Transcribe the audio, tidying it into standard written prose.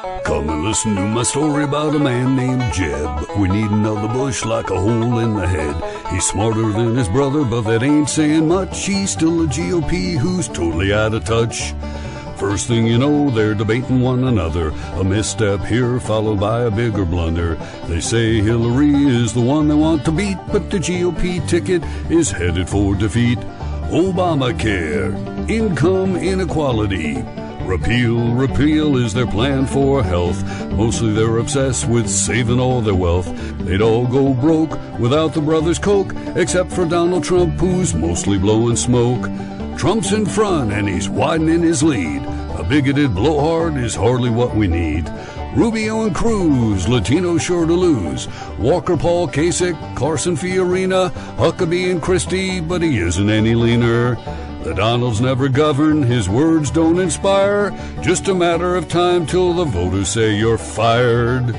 Come and listen to my story about a man named Jeb. We need another bush like a hole in the head. He's smarter than his brother, but that ain't saying much. He's still a GOP who's totally out of touch. First thing you know, they're debating one another. A misstep here followed by a bigger blunder. They say Hillary is the one they want to beat, but the GOP ticket is headed for defeat. Obamacare, income inequality. Repeal is their plan for health. Mostly they're obsessed with saving all their wealth. They'd all go broke without the brothers Koch, except for Donald Trump, who's mostly blowing smoke. Trump's in front and he's widening his lead. A bigoted blowhard is hardly what we need. Rubio and Cruz, Latino sure to lose. Walker, Paul, Kasich, Carson, Fiorina, Huckabee and Christie, but he isn't any leaner. The Donalds never govern, his words don't inspire. Just a matter of time till the voters say you're fired.